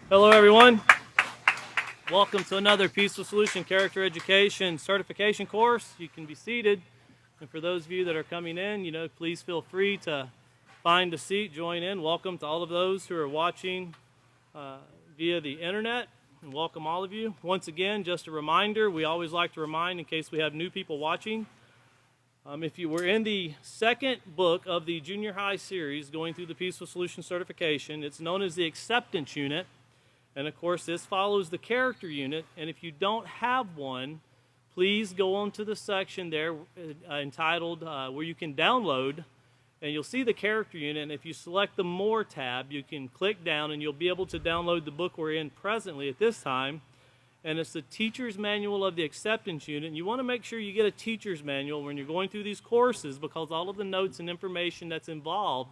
Hello, everyone. Welcome to another Peaceful Solution Character Education certification course. You can be seated. And for those of you that are coming in, please feel free to find a seat, join in. Welcome to all of those who are watching via the internet. And welcome all of you. Once again, just a reminder, we always like to remind in case we have new people watching. If you were in the second book of the junior high series going through the Peaceful Solution certification, it's known as the acceptance unit. And of course, this follows the character unit. And if you don't have one, please go on to the section there entitled where you can download, and you'll see the character unit. And if you select the More tab, you can click down and you'll be able to download the book we're in presently at this time. And it's the Teacher's Manual of the Acceptance Unit. And you want to make sure you get a teacher's manual when you're going through these courses, because all of the notes and information that's involved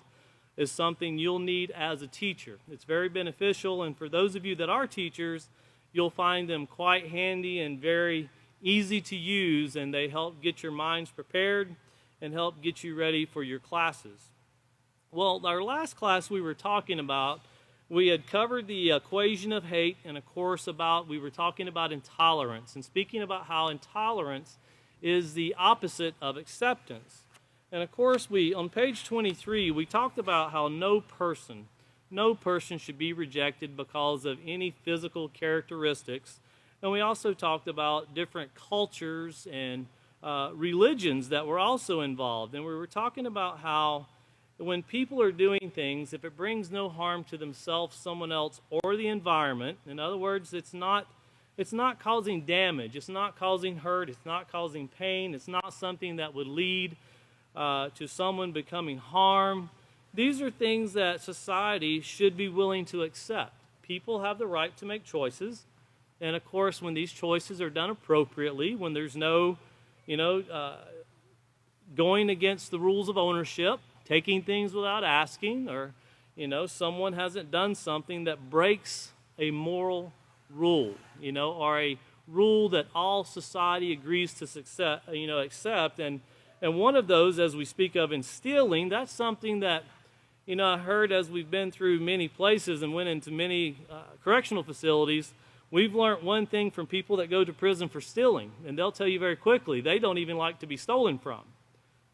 is something you'll need as a teacher. It's very beneficial, and for those of you that are teachers, you'll find them quite handy and very easy to use, and they help get your minds prepared and help get you ready for your classes. Well, our last class we were talking about, we had covered the equation of hate, and of course we were talking about intolerance, and speaking about how intolerance is the opposite of acceptance. And of course, on page 23, we talked about how no person should be rejected because of any physical characteristics. And we also talked about different cultures and religions that were also involved. And we were talking about how when people are doing things, if it brings no harm to themselves, someone else, or the environment, in other words, it's not causing damage, it's not causing hurt, it's not causing pain, it's not something that would lead to someone becoming harmed. These are things that society should be willing to accept. People have the right to make choices, and of course, when these choices are done appropriately, when there's no, going against the rules of ownership, taking things without asking, or someone hasn't done something that breaks a moral rule, or a rule that all society agrees to accept, and one of those, as we speak of in stealing, that's something that, I heard as we've been through many places and went into many correctional facilities, we've learned one thing from people that go to prison for stealing, and they'll tell you very quickly, they don't even like to be stolen from.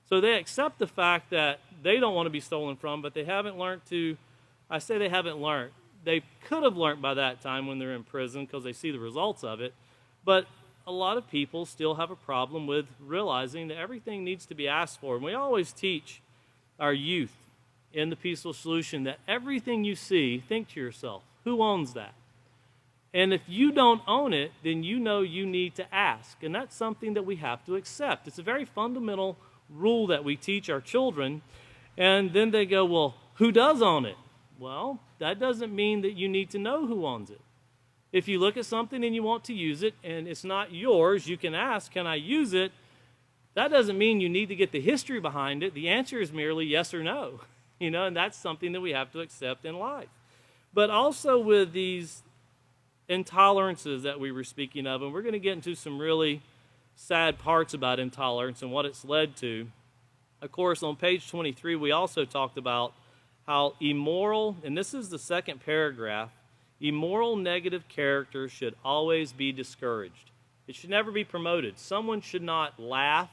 So they accept the fact that they don't want to be stolen from, but they haven't learned to, I say they haven't learned, they could have learned by that time when they're in prison because they see the results of it, but a lot of people still have a problem with realizing that everything needs to be asked for. And we always teach our youth in the Peaceful Solution that everything you see, think to yourself, who owns that? And if you don't own it, then you need to ask. And that's something that we have to accept. It's a very fundamental rule that we teach our children. And then they go, well, who does own it? Well, that doesn't mean that you need to know who owns it. If you look at something and you want to use it and it's not yours, you can ask, can I use it? That doesn't mean you need to get the history behind it. The answer is merely yes or no, and that's something that we have to accept in life. But also with these intolerances that we were speaking of, and we're going to get into some really sad parts about intolerance and what it's led to. Of course, on page 23, we also talked about how immoral, and this is the second paragraph, immoral negative character should always be discouraged. It should never be promoted. Someone should not laugh.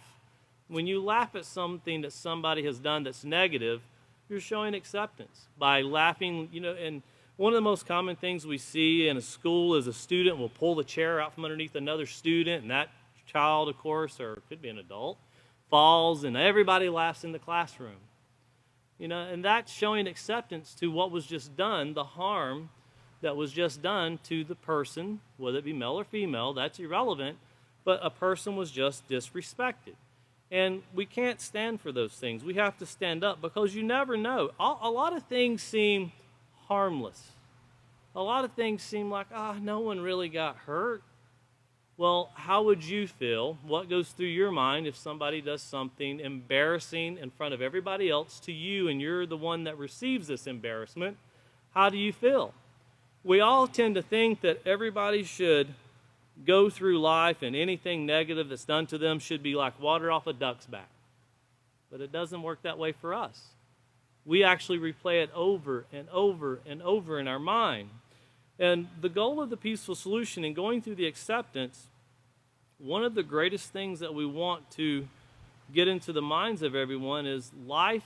When you laugh at something that somebody has done that's negative, you're showing acceptance by laughing, and one of the most common things we see in a school is a student will pull the chair out from underneath another student, and that child, of course, or it could be an adult, falls, and everybody laughs in the classroom. And that's showing acceptance to what was just done, the harm that was just done to the person, whether it be male or female, that's irrelevant, but a person was just disrespected. And we can't stand for those things. We have to stand up because you never know. A lot of things seem harmless. A lot of things seem like, no one really got hurt. Well, how would you feel? What goes through your mind if somebody does something embarrassing in front of everybody else to you and you're the one that receives this embarrassment? How do you feel? We all tend to think that everybody should go through life and anything negative that's done to them should be like water off a duck's back. But it doesn't work that way for us. We actually replay it over and over and over in our mind. And the goal of the peaceful solution in going through the acceptance, one of the greatest things that we want to get into the minds of everyone is life,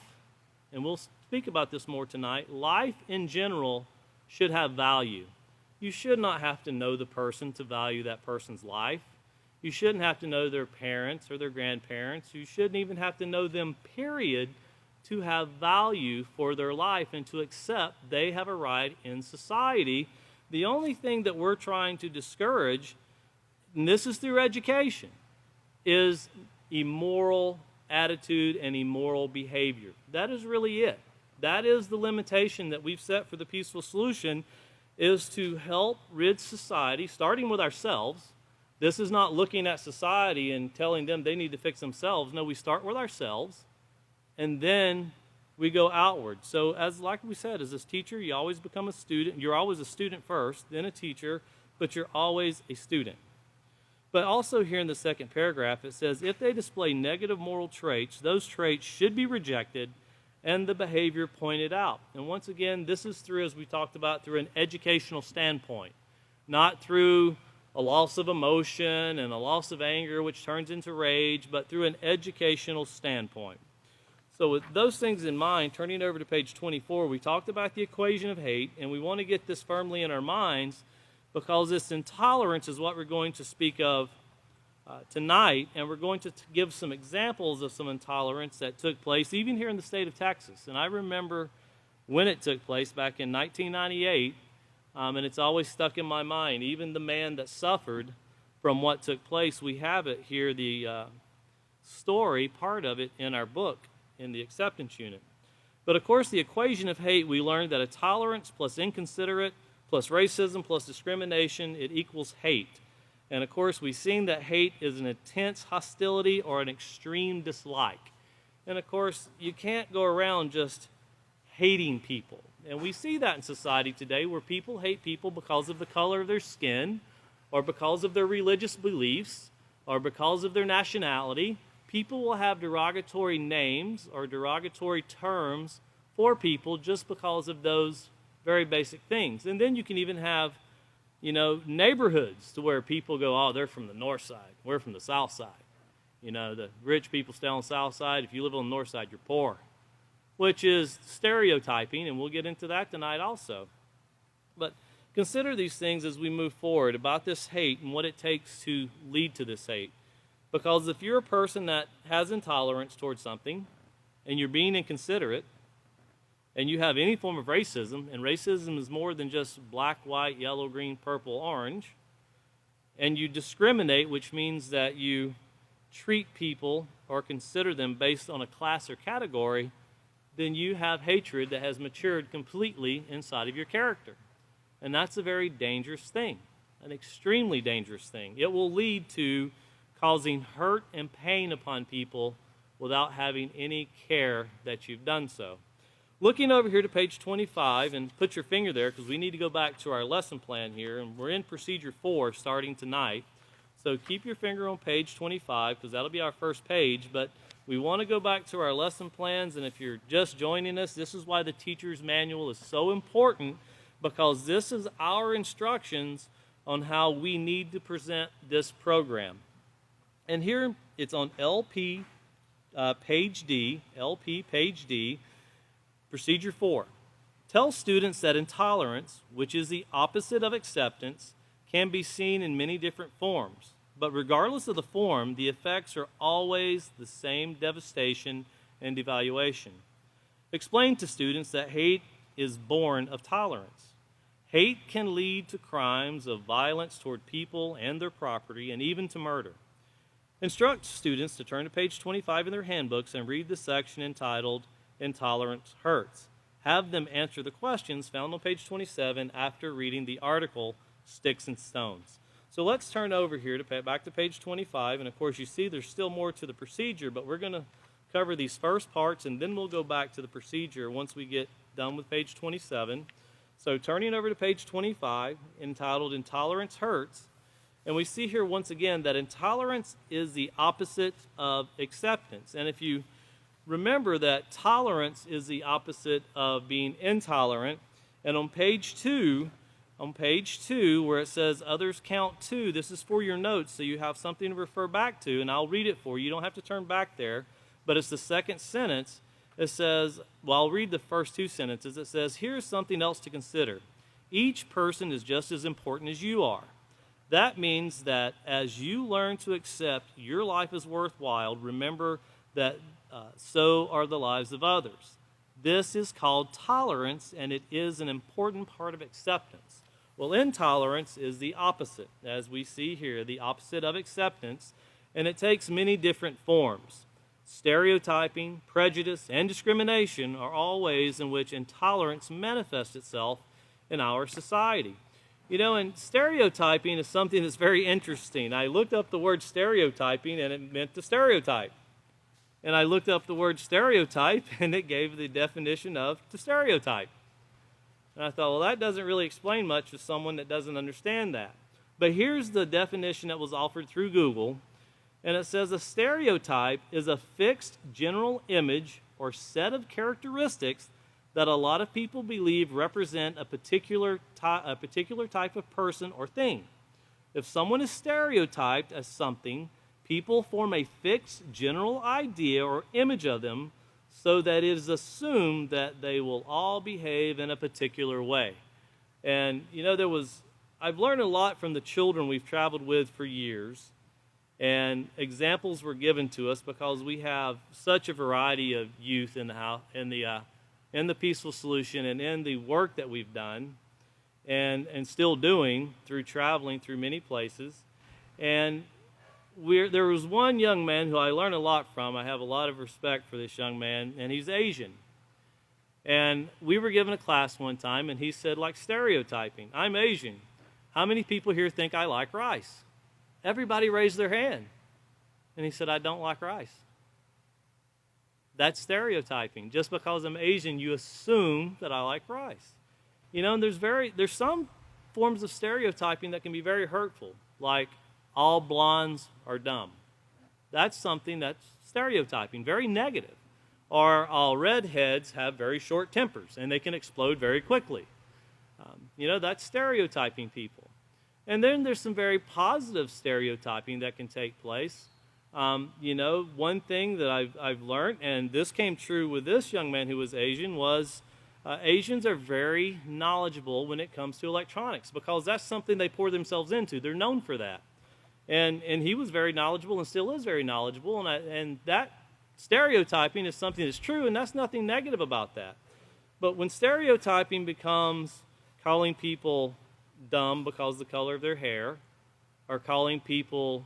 and we'll speak about this more tonight, life in general should have value. You should not have to know the person to value that person's life. You shouldn't have to know their parents or their grandparents. You shouldn't even have to know them, period, to have value for their life and to accept they have a right in society. The only thing that we're trying to discourage, and this is through education, is immoral attitude and immoral behavior. That is really it. That is the limitation that we've set for the peaceful solution, is to help rid society, starting with ourselves. This is not looking at society and telling them they need to fix themselves. No, we start with ourselves, and then we go outward. So like we said, as this teacher, you always become a student. You're always a student first, then a teacher, but you're always a student. But also here in the second paragraph, it says, if they display negative moral traits, those traits should be rejected and the behavior pointed out. And once again, this is through, as we talked about, through an educational standpoint, not through a loss of emotion and a loss of anger, which turns into rage, but through an educational standpoint. So with those things in mind, turning over to page 24, we talked about the equation of hate, and we want to get this firmly in our minds because this intolerance is what we're going to speak of tonight, and we're going to give some examples of some intolerance that took place even here in the state of Texas. And I remember when it took place back in 1998, and it's always stuck in my mind. Even the man that suffered from what took place, we have it here, the story, part of it in our book in the acceptance unit. But of course, the equation of hate, we learned that a tolerance plus inconsiderate plus racism plus discrimination, it equals hate. And of course, we've seen that hate is an intense hostility or an extreme dislike. And of course, you can't go around just hating people. And we see that in society today where people hate people because of the color of their skin or because of their religious beliefs or because of their nationality. People will have derogatory names or derogatory terms for people just because of those very basic things. And then you can even have, neighborhoods to where people go, oh, they're from the north side. We're from the south side. The rich people stay on the south side. If you live on the north side, you're poor, which is stereotyping, and we'll get into that tonight also. But consider these things as we move forward about this hate and what it takes to lead to this hate. Because if you're a person that has intolerance towards something and you're being inconsiderate and you have any form of racism, and racism is more than just black, white, yellow, green, purple, orange, and you discriminate, which means that you treat people or consider them based on a class or category, then you have hatred that has matured completely inside of your character. And that's a very dangerous thing, an extremely dangerous thing. It will lead to causing hurt and pain upon people without having any care that you've done so. Looking over here to page 25, and put your finger there because we need to go back to our lesson plan here, and we're in procedure 4 starting tonight. So keep your finger on page 25 because that'll be our first page, but we want to go back to our lesson plans, and if you're just joining us, this is why the teacher's manual is so important, because this is our instructions on how we need to present this program. And here it's on LP page D, LP page D, procedure 4. Tell students that intolerance, which is the opposite of acceptance, can be seen in many different forms. But regardless of the form, the effects are always the same devastation and devaluation. Explain to students that hate is born of tolerance. Hate can lead to crimes of violence toward people and their property, and even to murder. Instruct students to turn to page 25 in their handbooks and read the section entitled Intolerance Hurts. Have them answer the questions found on page 27 after reading the article Sticks and Stones. So let's turn over here to back to page 25, and of course you see there's still more to the procedure, but we're going to cover these first parts and then we'll go back to the procedure once we get done with page 27. So turning over to page 25, entitled Intolerance Hurts, and we see here once again that intolerance is the opposite of acceptance. And if you remember that tolerance is the opposite of being intolerant, and on page 2, on page 2 where it says others count 2. This is for your notes, so you have something to refer back to, and I'll read it for you. You don't have to turn back there, but it's the second sentence. It says, well, I'll read the first 2 sentences. It says, here's something else to consider. Each person is just as important as you are. That means that as you learn to accept your life is worthwhile, remember that so are the lives of others. This is called tolerance, and it is an important part of acceptance. Well, intolerance is the opposite, as we see here, the opposite of acceptance, and it takes many different forms. Stereotyping, prejudice, and discrimination are all ways in which intolerance manifests itself in our society. You know, and stereotyping is something that's very interesting. I looked up the word stereotyping, and it meant to stereotype. And I looked up the word stereotype, and it gave the definition of to stereotype. And I thought, well, that doesn't really explain much to someone that doesn't understand that. But here's the definition that was offered through Google, and it says a stereotype is a fixed general image or set of characteristics that a lot of people believe represent a particular type of person or thing. If someone is stereotyped as something, people form a fixed general idea or image of them so that it is assumed that they will all behave in a particular way. And, you know, I've learned a lot from the children we've traveled with for years, and examples were given to us because we have such a variety of youth in the house, in the Peaceful Solution and in the work that we've done and still doing through traveling through many places. And there was one young man who I learned a lot from. I have a lot of respect for this young man, and he's Asian. And we were given a class one time, and he said, like stereotyping, I'm Asian. How many people here think I like rice? Everybody raised their hand. And he said, I don't like rice. That's stereotyping. Just because I'm Asian, you assume that I like rice. You know, and there's some forms of stereotyping that can be very hurtful, like all blondes are dumb. That's something that's stereotyping, very negative. Or all redheads have very short tempers and they can explode very quickly. You know, that's stereotyping people. And then there's some very positive stereotyping that can take place. You know, one thing that I've learned, and this came true with this young man who was Asian, was Asians are very knowledgeable when it comes to electronics because that's something they pour themselves into. They're known for that. And he was very knowledgeable and still is very knowledgeable, and that stereotyping is something that's true, and that's nothing negative about that. But when stereotyping becomes calling people dumb because of the color of their hair, or calling people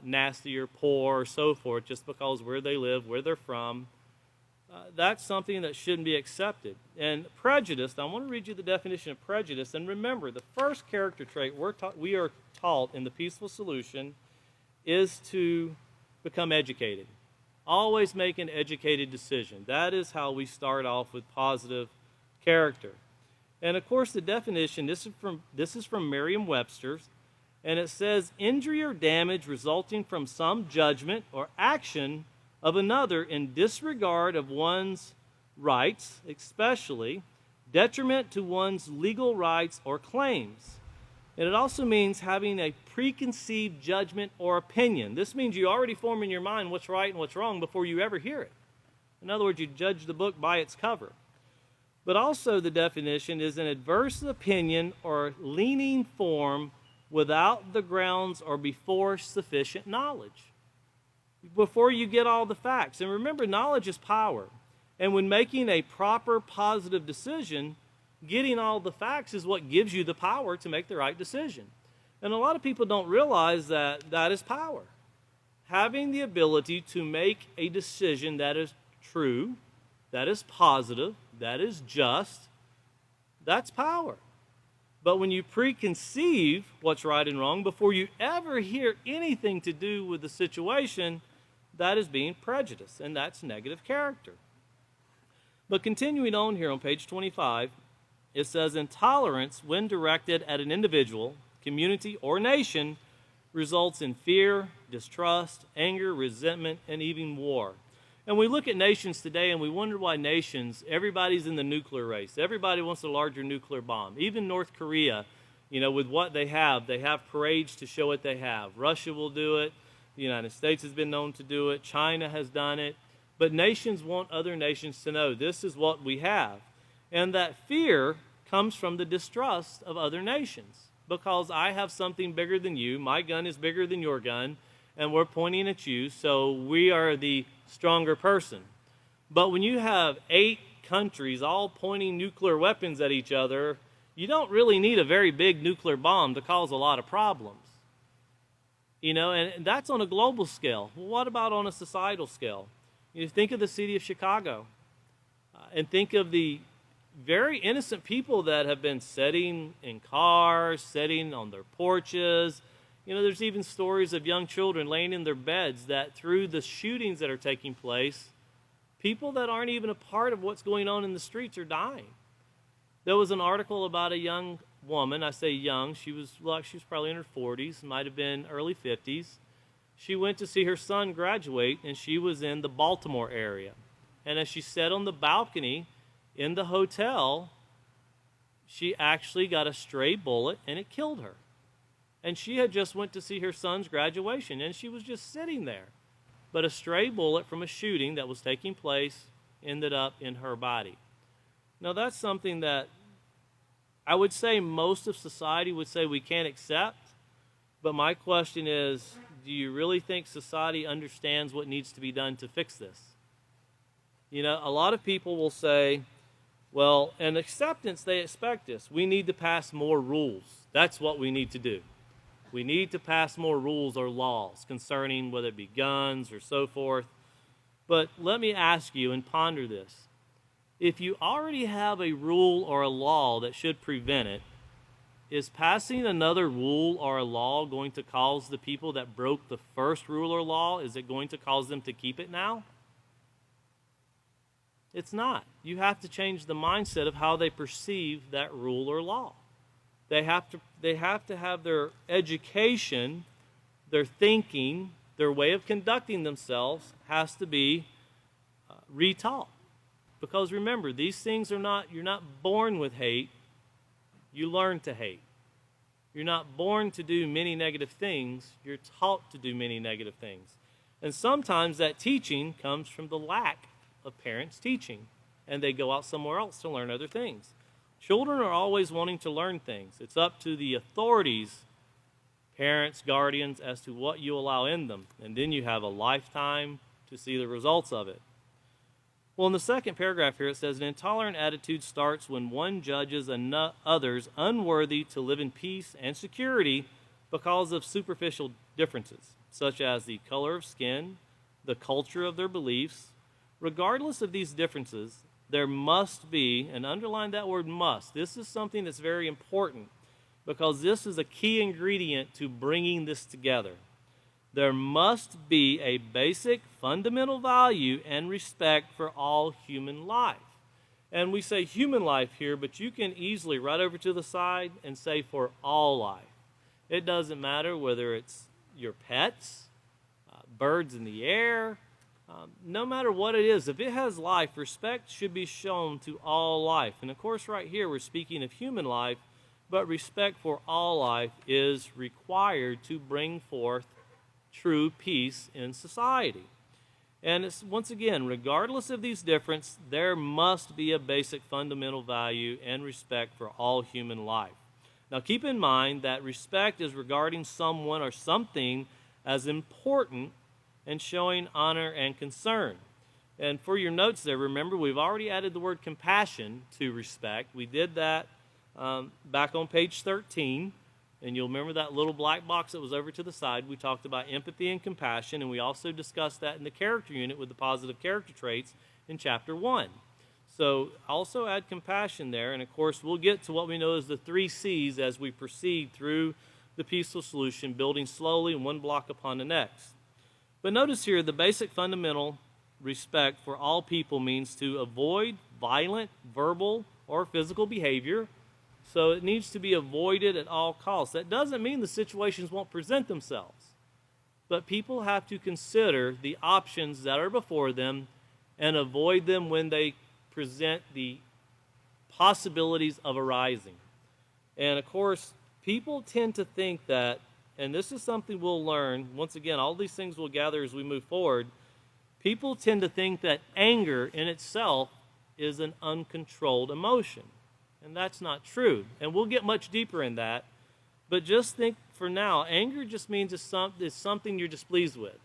nasty or poor or so forth just because where they live, where they're from, that's something that shouldn't be accepted. And prejudice, I want to read you the definition of prejudice. And remember, the first character trait we are taught in the Peaceful Solution is to become educated. Always make an educated decision. That is how we start off with positive character. And of course, the definition, this is from Merriam-Webster's, and it says, injury or damage resulting from some judgment or action of another in disregard of one's rights, especially detriment to one's legal rights or claims. And it also means having a preconceived judgment or opinion. This means you already form in your mind what's right and what's wrong before you ever hear it. In other words, you judge the book by its cover. But also the definition is an adverse opinion or leaning form without the grounds or before sufficient knowledge. Before you get all the facts. And remember, knowledge is power. And when making a proper positive decision, getting all the facts is what gives you the power to make the right decision. And a lot of people don't realize that that is power. Having the ability to make a decision that is true, that is positive, that is just, that's power. But when you preconceive what's right and wrong before you ever hear anything to do with the situation, that is being prejudiced, and that's negative character. But continuing on here on page 25, it says, intolerance, when directed at an individual, community, or nation, results in fear, distrust, anger, resentment, and even war. And we look at nations today and we wonder why nations, everybody's in the nuclear race. Everybody wants a larger nuclear bomb. Even North Korea with what they have parades to show what they have. Russia will do it. The United States has been known to do it. China has done it. But nations want other nations to know this is what we have. And that fear comes from the distrust of other nations. Because I have something bigger than you, my gun is bigger than your gun, and we're pointing at you, so we are the stronger person. But when you have 8 countries all pointing nuclear weapons at each other, you don't really need a very big nuclear bomb to cause a lot of problems. And that's on a global scale. Well, what about on a societal scale? Think of the city of Chicago, and think of the very innocent people that have been sitting in cars, sitting on their porches. There's even stories of young children laying in their beds that through the shootings that are taking place, people that aren't even a part of what's going on in the streets are dying. There was an article about a young woman. I say young. She was probably in her 40s, might have been early 50s. She went to see her son graduate, and she was in the Baltimore area. And as she sat on the balcony in the hotel, she actually got a stray bullet, and it killed her. And she had just went to see her son's graduation, and she was just sitting there. But a stray bullet from a shooting that was taking place ended up in her body. Now, that's something that I would say most of society would say we can't accept. But my question is, do you really think society understands what needs to be done to fix this? A lot of people will say, well, in acceptance, they expect this. We need to pass more rules. That's what we need to do. We need to pass more rules or laws concerning whether it be guns or so forth. But let me ask you and ponder this. If you already have a rule or a law that should prevent it, is passing another rule or a law going to cause the people that broke the first rule or law, is it going to cause them to keep it now? It's not. You have to change the mindset of how they perceive that rule or law. They have to have their education, their thinking, their way of conducting themselves has to be retaught. Because remember, these things you're not born with hate, you learn to hate. You're not born to do many negative things, you're taught to do many negative things. And sometimes that teaching comes from the lack of parents teaching, and they go out somewhere else to learn other things. Children are always wanting to learn things. It's up to the authorities, parents, guardians, as to what you allow in them. And then you have a lifetime to see the results of it. Well, in the second paragraph here, it says, an intolerant attitude starts when one judges others unworthy to live in peace and security because of superficial differences, such as the color of skin, the culture of their beliefs. Regardless of these differences, there must be, and underline that word must, this is something that's very important because this is a key ingredient to bringing this together. There must be a basic fundamental value and respect for all human life. And we say human life here, but you can easily right over to the side and say for all life. It doesn't matter whether it's your pets, birds in the air, no matter what it is. If it has life, respect should be shown to all life. And of course right here we're speaking of human life, but respect for all life is required to bring forth true peace in society. And it's, once again, regardless of these differences, there must be a basic fundamental value and respect for all human life. Now keep in mind that respect is regarding someone or something as important and showing honor and concern. And for your notes there, remember we've already added the word compassion to respect. We did that back on page 13. And you'll remember that little black box that was over to the side. We talked about empathy and compassion, and we also discussed that in the character unit with the positive character traits in chapter 1. So also add compassion there, and of course we'll get to what we know as the 3 C's as we proceed through the peaceful solution, building slowly one block upon the next. But notice here, the basic fundamental respect for all people means to avoid violent, verbal, or physical behavior. So it needs to be avoided at all costs. That doesn't mean the situations won't present themselves. But people have to consider the options that are before them and avoid them when they present the possibilities of arising. And of course, people tend to think that, and this is something we'll learn, once again, all these things we'll gather as we move forward, people tend to think that anger in itself is an uncontrolled emotion. And that's not true. And we'll get much deeper in that. But just think for now, anger just means it's something you're displeased with.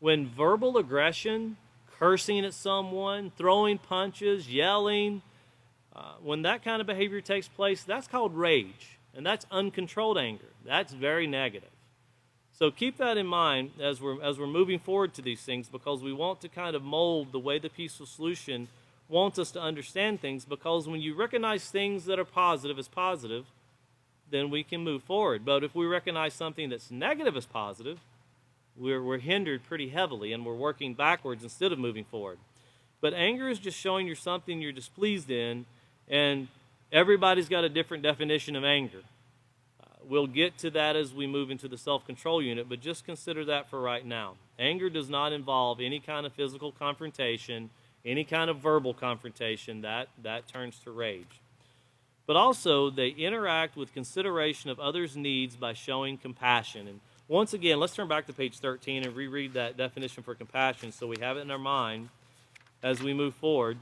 When verbal aggression, cursing at someone, throwing punches, yelling, when that kind of behavior takes place, that's called rage. And that's uncontrolled anger. That's very negative. So keep that in mind as we're moving forward to these things, because we want to kind of mold the way the peaceful solution wants us to understand things, because when you recognize things that are positive as positive, then we can move forward. But if we recognize something that's negative as positive, we're hindered pretty heavily, and we're working backwards instead of moving forward. But anger is just showing you something you're displeased in, and everybody's got a different definition of anger. We'll get to that as we move into the self-control unit, but just consider that for right now. Anger does not involve any kind of physical confrontation, any kind of verbal confrontation. That turns to rage. But also, they interact with consideration of others' needs by showing compassion. And once again, let's turn back to page 13 and reread that definition for compassion so we have it in our mind as we move forward.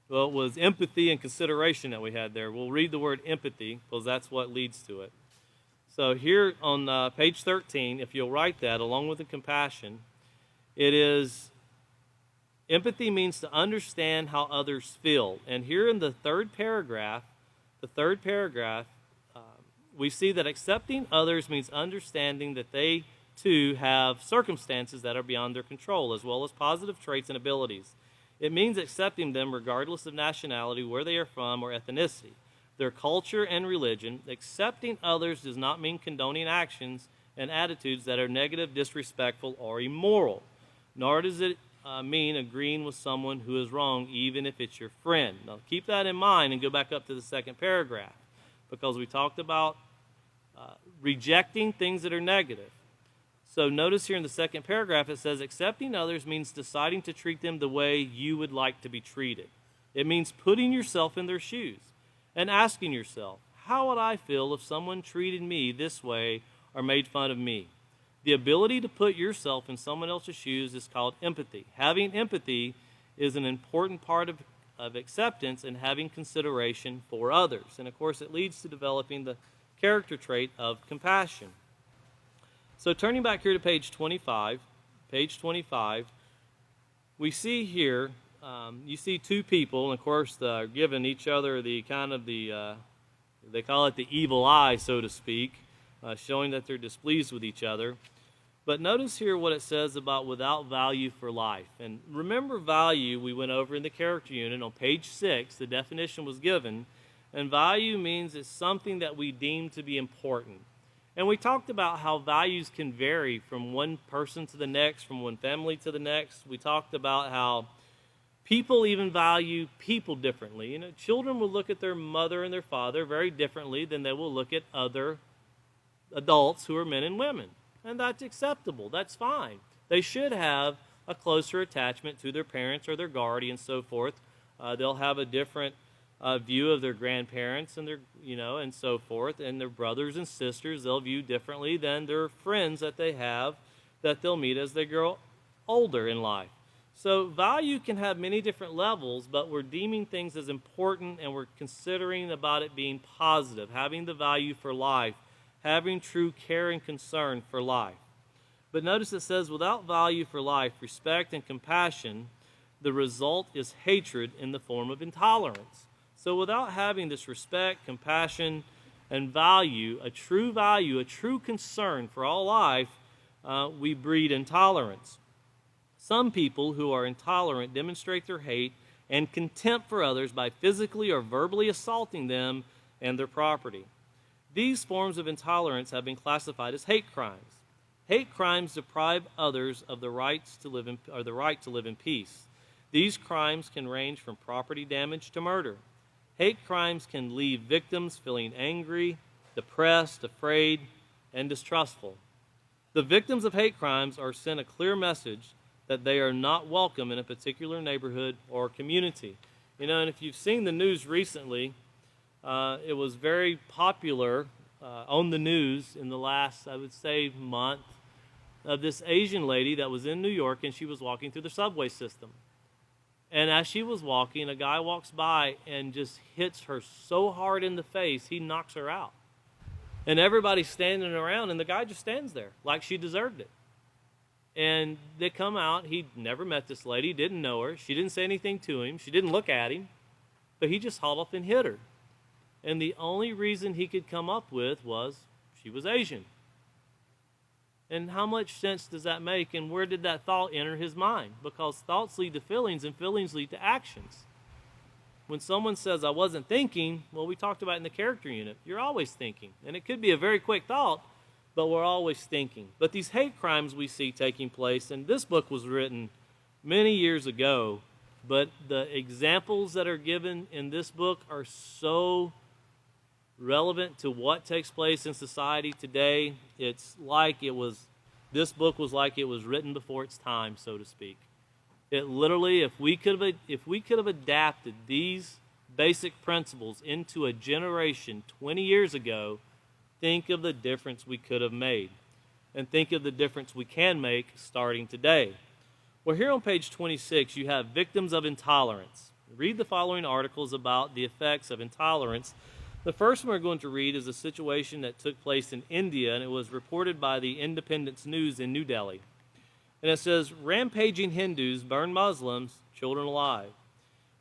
Well, it was empathy and consideration that we had there. We'll read the word empathy because that's what leads to it. So here on page 13, if you'll write that along with the compassion, it is empathy means to understand how others feel. And here in the third paragraph, we see that accepting others means understanding that they too have circumstances that are beyond their control, as well as positive traits and abilities. It means accepting them regardless of nationality, where they are from, or ethnicity, their culture and religion. Accepting others does not mean condoning actions and attitudes that are negative, disrespectful, or immoral. Nor does it mean agreeing with someone who is wrong, even if it's your friend. Now, keep that in mind and go back up to the second paragraph, because we talked about rejecting things that are negative. So notice here in the second paragraph it says accepting others means deciding to treat them the way you would like to be treated. It means putting yourself in their shoes and asking yourself, how would I feel if someone treated me this way or made fun of me? The ability to put yourself in someone else's shoes is called empathy. Having empathy is an important part of acceptance and having consideration for others. And of course it leads to developing the character trait of compassion. So turning back here to page 25, we see here, you see two people, and of course giving each other the kind of they call it the evil eye, so to speak, showing that they're displeased with each other. But notice here what it says about without value for life. And remember value we went over in the character unit on page 6, the definition was given, and value means it's something that we deem to be important. And we talked about how values can vary from one person to the next, from one family to the next. We talked about how people even value people differently. You know, children will look at their mother and their father very differently than they will look at other adults who are men and women. And that's acceptable. That's fine. They should have a closer attachment to their parents or their guardian and so forth. They'll have a different view of their grandparents and their, and so forth, and their brothers and sisters they'll view differently than their friends that they have that they'll meet as they grow older in life. So value can have many different levels, but we're deeming things as important and we're considering about it being positive, having the value for life, having true care and concern for life. But notice it says without value for life, respect and compassion, the result is hatred in the form of intolerance. So without having this respect, compassion, and value, a true concern for all life, we breed intolerance. Some people who are intolerant demonstrate their hate and contempt for others by physically or verbally assaulting them and their property. These forms of intolerance have been classified as hate crimes. Hate crimes deprive others of the right to live in peace. These crimes can range from property damage to murder. Hate crimes can leave victims feeling angry, depressed, afraid, and distrustful. The victims of hate crimes are sent a clear message that they are not welcome in a particular neighborhood or community. And if you've seen the news recently, It was very popular on the news in the last, I would say, month, of this Asian lady that was in New York, and she was walking through the subway system. And as she was walking, a guy walks by and just hits her so hard in the face, he knocks her out. And everybody's standing around, and the guy just stands there like she deserved it. And they come out. He'd never met this lady, didn't know her. She didn't say anything to him. She didn't look at him. But he just hauled up and hit her. And the only reason he could come up with was she was Asian. And how much sense does that make? And where did that thought enter his mind? Because thoughts lead to feelings, and feelings lead to actions. When someone says, I wasn't thinking, well, we talked about in the character unit, you're always thinking. And it could be a very quick thought, but we're always thinking. But these hate crimes we see taking place, and this book was written many years ago, but the examples that are given in this book are so relevant to what takes place in society today. It's like this book was like it was written before its time, so to speak. It literally, if we could have adapted these basic principles into a generation 20 years ago, think of the difference we could have made. And think of the difference we can make starting today. Well, here on page 26, you have victims of intolerance. Read the following articles about the effects of intolerance. The first one we're going to read is a situation that took place in India, and it was reported by the Independence News in New Delhi. And it says, rampaging Hindus burn Muslims, children alive.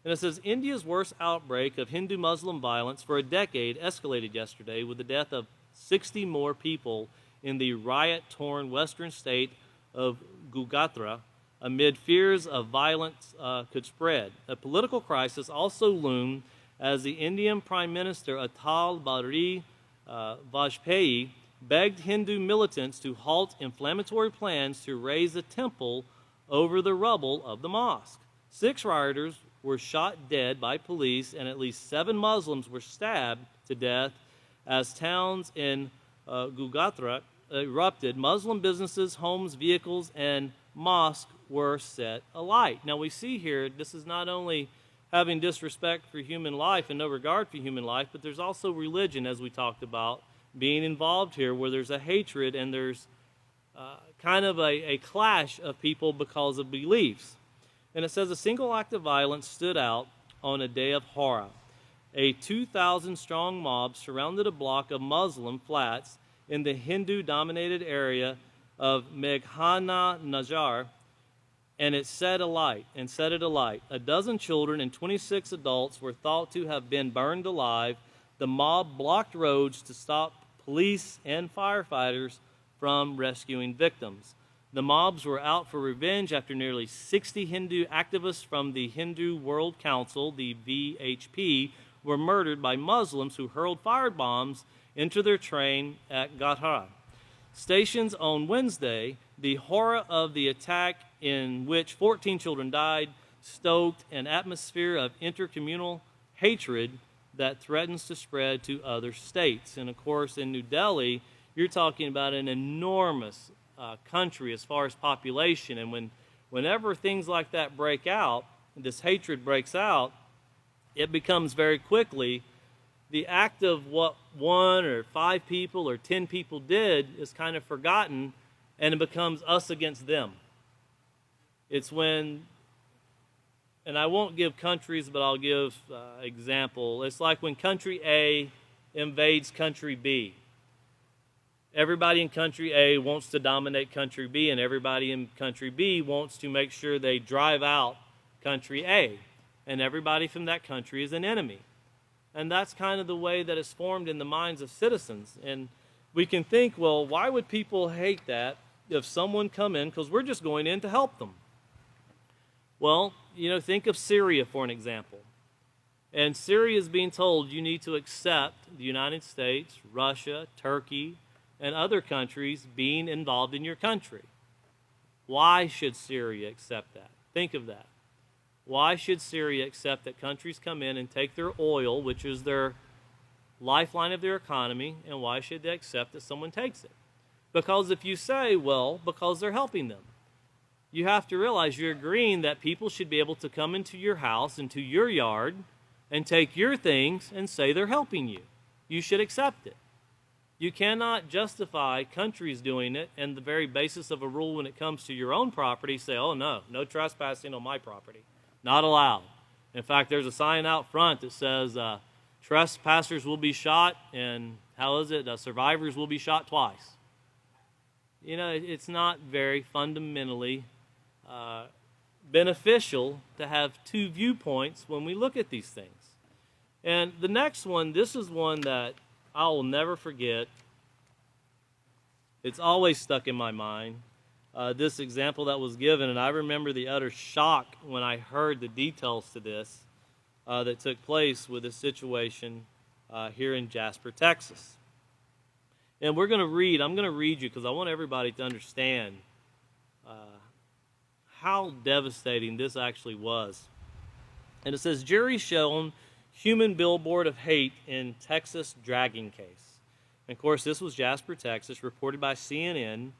And it says, India's worst outbreak of Hindu-Muslim violence for a decade escalated yesterday with the death of 60 more people in the riot-torn western state of Gujarat amid fears of violence could spread. A political crisis also loomed as the Indian Prime Minister Atal Bihari Vajpayee begged Hindu militants to halt inflammatory plans to raise a temple over the rubble of the mosque. 6 rioters were shot dead by police, and at least 7 Muslims were stabbed to death as towns in Gujarat erupted. Muslim businesses, homes, vehicles, and mosques were set alight. Now we see here, this is not only having disrespect for human life and no regard for human life, but there's also religion, as we talked about, being involved here, where there's a hatred and there's kind of a clash of people because of beliefs. And it says a single act of violence stood out on a day of horror. A 2,000-strong mob surrounded a block of Muslim flats in the Hindu-dominated area of Meghana Najar, and it set it alight. A dozen children and 26 adults were thought to have been burned alive. The mob blocked roads to stop police and firefighters from rescuing victims. The mobs were out for revenge after nearly 60 Hindu activists from the Hindu World Council, the VHP, were murdered by Muslims who hurled firebombs into their train at Gadhara. Stations on Wednesday, the horror of the attack, in which 14 children died, stoked an atmosphere of intercommunal hatred that threatens to spread to other states. And of course, in New Delhi, you're talking about an enormous country as far as population. And whenever things like that break out, this hatred breaks out, it becomes very quickly the act of what 1 or 5 people or 10 people did is kind of forgotten, and it becomes us against them. It's when, and I won't give countries, but I'll give example. It's like when country A invades country B. Everybody in country A wants to dominate country B, and everybody in country B wants to make sure they drive out country A. And everybody from that country is an enemy. And that's kind of the way that it's formed in the minds of citizens. And we can think, well, why would people hate that if someone come in, because we're just going in to help them? Well, think of Syria for an example. And Syria is being told you need to accept the United States, Russia, Turkey, and other countries being involved in your country. Why should Syria accept that? Think of that. Why should Syria accept that countries come in and take their oil, which is their lifeline of their economy, and why should they accept that someone takes it? Because if you say, well, because they're helping them, you have to realize you're agreeing that people should be able to come into your house, into your yard, and take your things and say they're helping you. You should accept it. You cannot justify countries doing it and the very basis of a rule when it comes to your own property say, oh no trespassing on my property. Not allowed. In fact, there's a sign out front that says trespassers will be shot and survivors will be shot twice. You know, it's not very fundamentally beneficial to have two viewpoints when we look at these things. And the next one, this is one that I will never forget. It's always stuck in my mind, this example that was given, and I remember the utter shock when I heard the details to this that took place with this situation here in Jasper, Texas. And I'm going to read you because I want everybody to understand how devastating this actually was. And it says, jury shown human billboard of hate in Texas dragging case. And of course, this was Jasper, Texas, reported by CNN.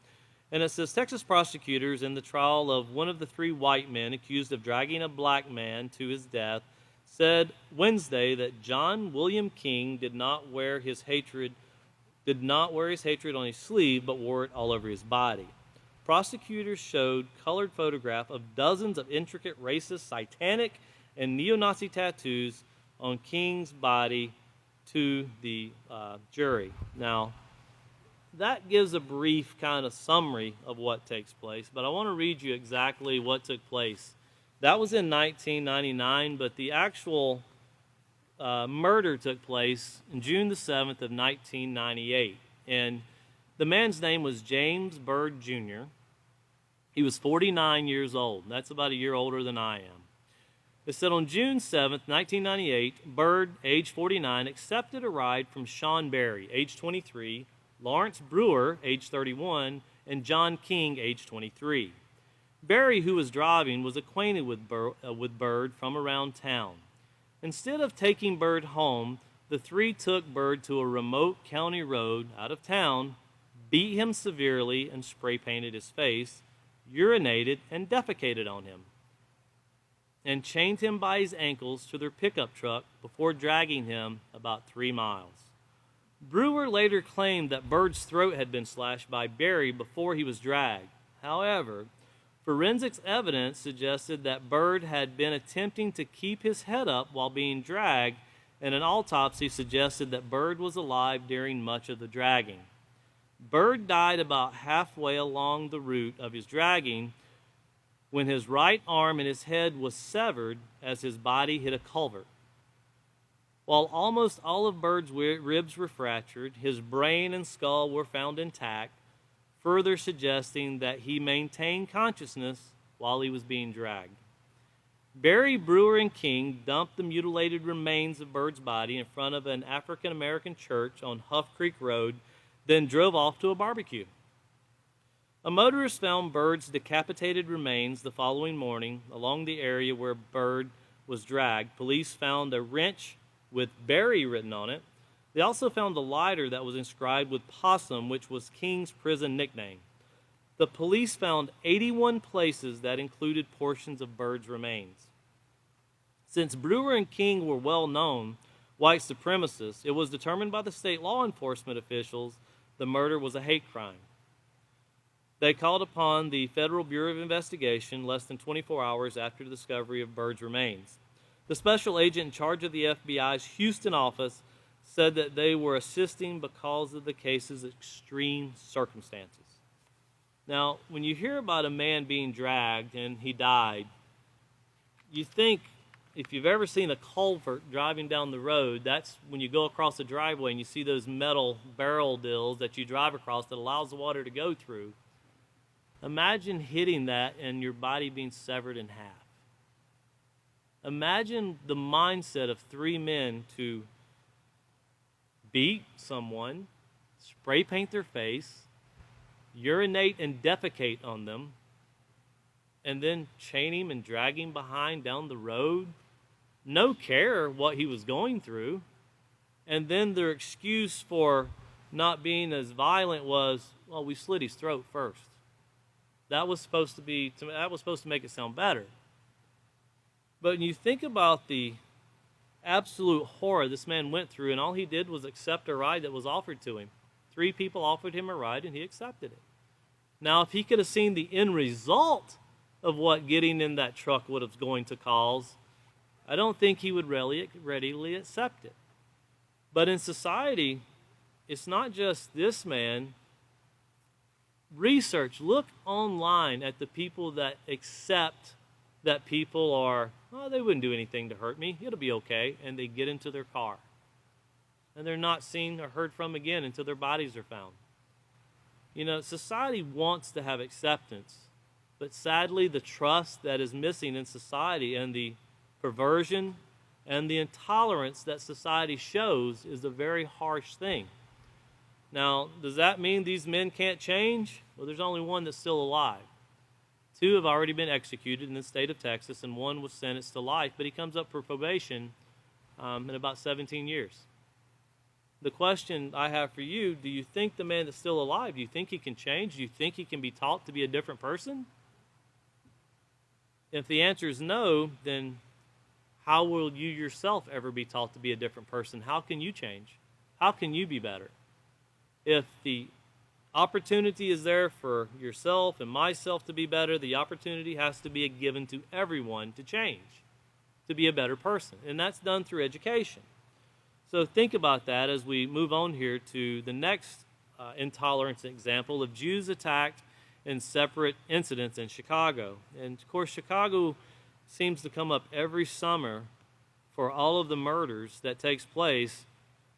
And it says, Texas prosecutors in the trial of one of the three white men accused of dragging a black man to his death said Wednesday that John William King did not wear his hatred on his sleeve, but wore it all over his body. Prosecutors showed colored photograph of dozens of intricate racist, satanic, and neo-Nazi tattoos on King's body to the jury. Now, that gives a brief kind of summary of what takes place, but I want to read you exactly what took place. That was in 1999, but the actual murder took place on June the 7th of 1998. And the man's name was James Byrd Jr. He was 49 years old. That's about a year older than I am. It said on June 7th, 1998, Byrd, age 49, accepted a ride from Sean Berry, age 23, Lawrence Brewer, age 31, and John King, age 23. Berry, who was driving, was acquainted with Byrd from around town. Instead of taking Byrd home, the three took Byrd to a remote county road out of town, beat him severely and spray painted his face, urinated and defecated on him, and chained him by his ankles to their pickup truck before dragging him about 3 miles. Brewer later claimed that Byrd's throat had been slashed by Berry before he was dragged. However, forensics evidence suggested that Byrd had been attempting to keep his head up while being dragged, and an autopsy suggested that Byrd was alive during much of the dragging. Byrd died about halfway along the route of his dragging when his right arm and his head was severed as his body hit a culvert. While almost all of Byrd's ribs were fractured, his brain and skull were found intact, further suggesting that he maintained consciousness while he was being dragged. Berry, Brewer, and King dumped the mutilated remains of Byrd's body in front of an African-American church on Huff Creek Road, then drove off to a barbecue. A motorist found Byrd's decapitated remains the following morning along the area where Byrd was dragged. Police found a wrench with Berry written on it. They also found a lighter that was inscribed with Possum, which was King's prison nickname. The police found 81 places that included portions of Byrd's remains. Since Brewer and King were well-known white supremacists, it was determined by the state law enforcement officials the murder was a hate crime. They called upon the Federal Bureau of Investigation less than 24 hours after the discovery of Byrd's remains. The special agent in charge of the FBI's Houston office said that they were assisting because of the case's extreme circumstances. Now, when you hear about a man being dragged and he died, you think, if you've ever seen a culvert driving down the road, that's when you go across the driveway and you see those metal barrel deals that you drive across that allows the water to go through. Imagine hitting that and your body being severed in half. Imagine the mindset of three men to beat someone, spray paint their face, urinate and defecate on them, and then chain him and drag him behind down the road. No care what he was going through. And then their excuse for not being as violent was, well, we slit his throat first. That was supposed to make it sound better. But when you think about the absolute horror this man went through, and all he did was accept a ride that was offered to him. 3 people offered him a ride, and he accepted it. Now, if he could have seen the end result of what getting in that truck would have going to cause, I don't think he would readily accept it. But in society, it's not just this man. Research, look online at the people that accept that people are, oh, they wouldn't do anything to hurt me, it'll be okay, and they get into their car. And they're not seen or heard from again until their bodies are found. You know, society wants to have acceptance, but sadly the trust that is missing in society and the perversion and the intolerance that society shows is a very harsh thing. Now, does that mean these men can't change? Well, there's only one that's still alive. 2 have already been executed in the state of Texas, and 1 was sentenced to life, but he comes up for probation in about 17 years. The question I have for you, do you think the man that's still alive, do you think he can change? Do you think he can be taught to be a different person? If the answer is no, then how will you yourself ever be taught to be a different person? How can you change? How can you be better? If the opportunity is there for yourself and myself to be better, the opportunity has to be given to everyone to change, to be a better person. And that's done through education. So think about that as we move on here to the next intolerance example of Jews attacked in separate incidents in Chicago. And of course, Chicago seems to come up every summer for all of the murders that takes place.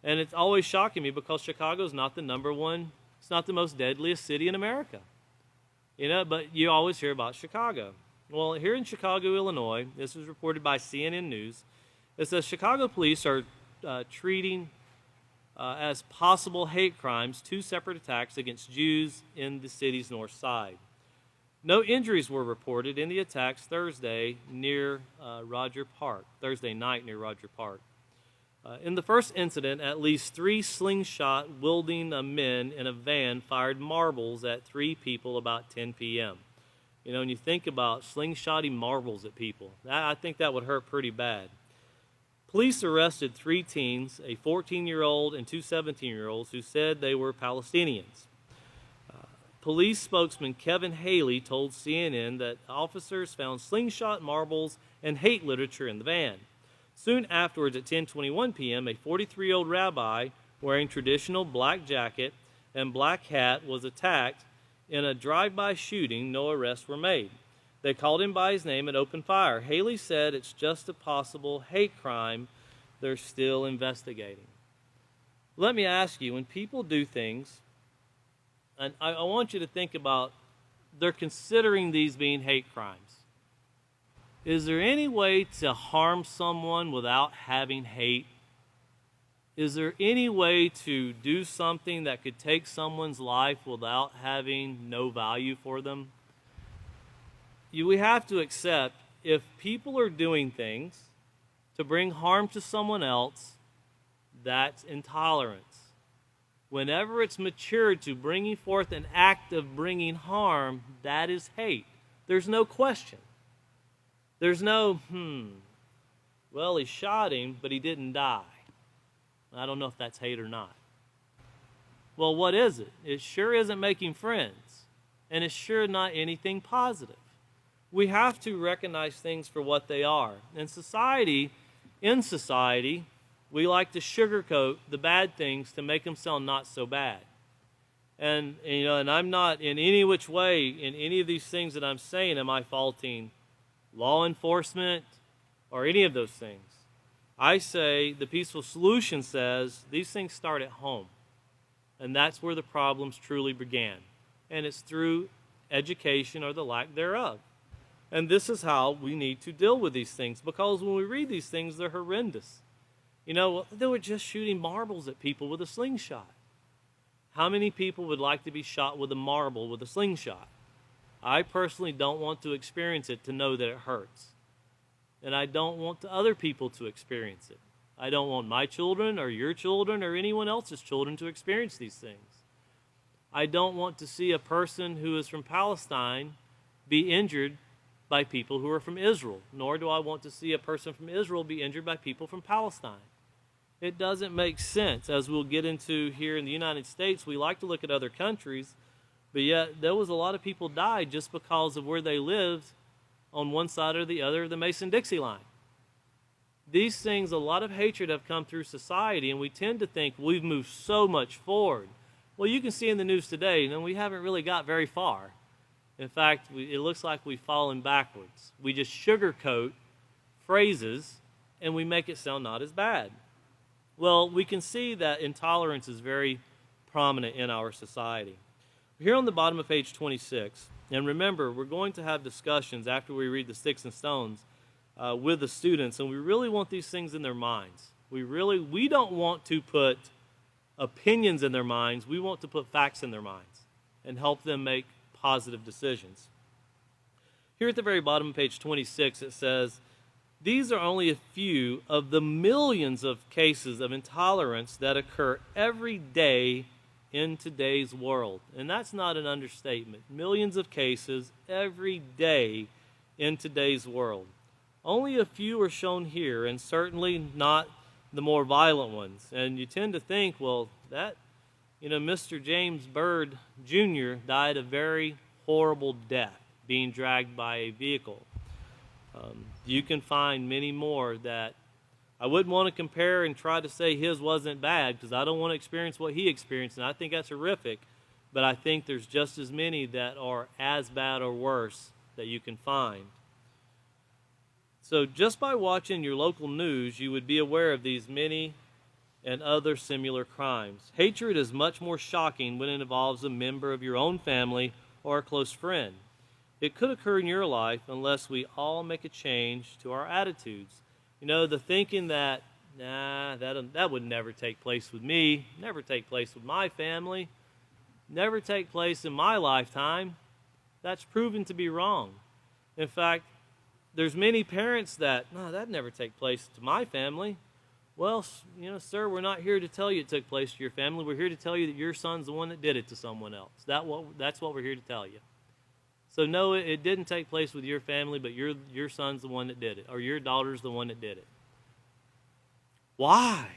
And it's always shocking me because Chicago is not the number one, it's not the most deadliest city in America. You know, but you always hear about Chicago. Well, here in Chicago, Illinois, this was reported by CNN News, it says Chicago police are treating as possible hate crimes 2 separate attacks against Jews in the city's north side. No injuries were reported in the attacks Thursday night near Roger Park. In the first incident, at least 3 slingshot-wielding men in a van fired marbles at 3 people about 10 p.m. You know, when you think about slingshotting marbles at people, I think that would hurt pretty bad. Police arrested 3 teens, a 14-year-old and 2 17-year-olds, who said they were Palestinians. Police spokesman Kevin Haley told CNN that officers found slingshot marbles and hate literature in the van. Soon afterwards, at 10:21 p.m., a 43-year-old rabbi wearing traditional black jacket and black hat was attacked in a drive-by shooting. No arrests were made. They called him by his name and opened fire. Haley said it's just a possible hate crime they're still investigating. Let me ask you, when people do things, and I want you to think about, they're considering these being hate crimes. Is there any way to harm someone without having hate? Is there any way to do something that could take someone's life without having no value for them? We have to accept if people are doing things to bring harm to someone else, that's intolerance. Whenever it's matured to bringing forth an act of bringing harm, that is hate. There's no question. There's no, well, he shot him, but he didn't die. I don't know if that's hate or not. Well, what is it? It sure isn't making friends, and it's sure not anything positive. We have to recognize things for what they are. In society, we like to sugarcoat the bad things to make them sound not so bad. And I'm not in any which way in any of these things that I'm saying am I faulting law enforcement or any of those things. I say the peaceful solution says these things start at home. And that's where the problems truly began. And it's through education or the lack thereof. And this is how we need to deal with these things, because when we read these things, they're horrendous. You know, they were just shooting marbles at people with a slingshot. How many people would like to be shot with a marble with a slingshot? I personally don't want to experience it to know that it hurts. And I don't want other people to experience it. I don't want my children or your children or anyone else's children to experience these things. I don't want to see a person who is from Palestine be injured by people who are from Israel, nor do I want to see a person from Israel be injured by people from Palestine. It doesn't make sense. As we'll get into here in the United States, we like to look at other countries, but yet there was a lot of people died just because of where they lived on one side or the other of the Mason-Dixie line. These things, a lot of hatred have come through society, and we tend to think we've moved so much forward. Well, you can see in the news today, and we haven't really got very far. In fact, it looks like we've fallen backwards. We just sugarcoat phrases, and we make it sound not as bad. Well, we can see that intolerance is very prominent in our society. Here on the bottom of page 26, and remember, we're going to have discussions after we read the Sticks and Stones with the students, and we really want these things in their minds. We don't want to put opinions in their minds. We want to put facts in their minds and help them make positive decisions. Here at the very bottom of page 26, it says, these are only a few of the millions of cases of intolerance that occur every day in today's world. And that's not an understatement. Millions of cases every day in today's world. Only a few are shown here, and certainly not the more violent ones. And you tend to think, well, Mr. James Byrd Jr. died a very horrible death, being dragged by a vehicle. You can find many more that I wouldn't want to compare and try to say his wasn't bad, because I don't want to experience what he experienced, and I think that's horrific. But I think there's just as many that are as bad or worse that you can find. So just by watching your local news, you would be aware of these many and other similar crimes. Hatred is much more shocking when it involves a member of your own family or a close friend. It could occur in your life unless we all make a change to our attitudes. The thinking that, that would never take place with me, never take place with my family, never take place in my lifetime, that's proven to be wrong. In fact, there's many parents that, no, that'd never take place to my family. Well, sir, we're not here to tell you it took place to your family. We're here to tell you that your son's the one that did it to someone else. That's what we're here to tell you. So no, it didn't take place with your family, but your son's the one that did it, or your daughter's the one that did it. Why?